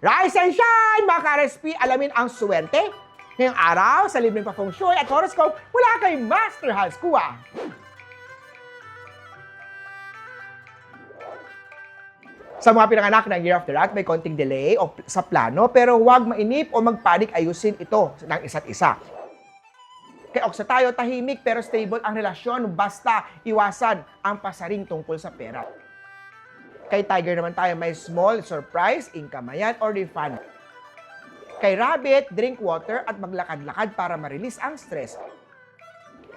Rise and shine, mga ka-RSP! Alamin ang swerte ngayong araw sa libreng pa-feng shui at horoscope mula kay Master Hans Kua. Sa mga pinanganak ng Year of the Rat, may konting delay sa plano pero huwag mainip o magpanik, ayusin ito ng isa't isa. Kay Oksa tayo, tahimik pero stable ang relasyon, basta iwasan ang pasaring tungkol sa pera. Kay Tiger naman tayo, may small surprise, income or refund. Kay Rabbit, drink water at maglakad-lakad para ma-release ang stress.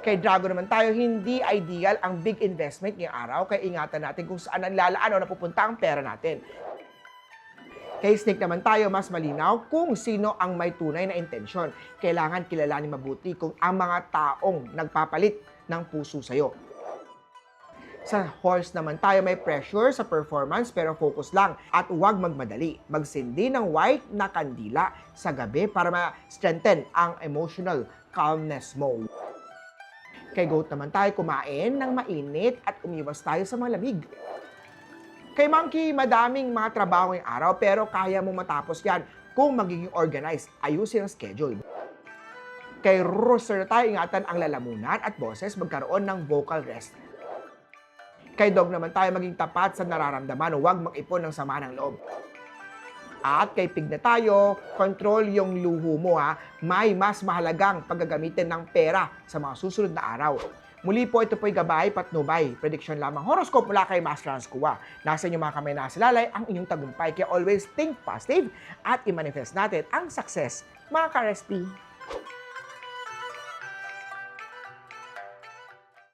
Kay Dragon naman tayo, hindi ideal ang big investment ngayong araw, kaya ingatan natin kung saan ang lalaan o napupunta ang pera natin. Kay Snake naman tayo, mas malinaw kung sino ang may tunay na intensyon. Kailangan kilalanin mabuti kung ang mga taong nagpapalit ng puso sa'yo. Sa Horse naman tayo, may pressure sa performance pero focus lang at huwag magmadali. Magsindi ng white na kandila sa gabi para ma-strengthen ang emotional calmness mo. Kay Goat naman tayo, kumain ng mainit at umiwas tayo sa malamig. Kay Monkey, madaming mga trabaho ngayong araw pero kaya mo matapos yan kung magiging organized, ayusin ang schedule. Kay Rooster tayo, ingatan ang lalamunan at boses, magkaroon ng vocal rest. Kay Dog naman tayo, maging tapat sa nararamdaman, huwag mag-ipon ng sama ng loob. At kay Pig na tayo, control yung luho mo ha. May mas mahalagang paggagamitin ng pera sa mga susunod na araw. Muli po, ito po'y gabay, patnubay. Prediction lamang, horoscope mula kay Master Hans Kua. Nasa inyong mga kamay na silalay ang inyong tagumpay. Kaya always think positive at i-manifest natin ang success, mga ka-RSP.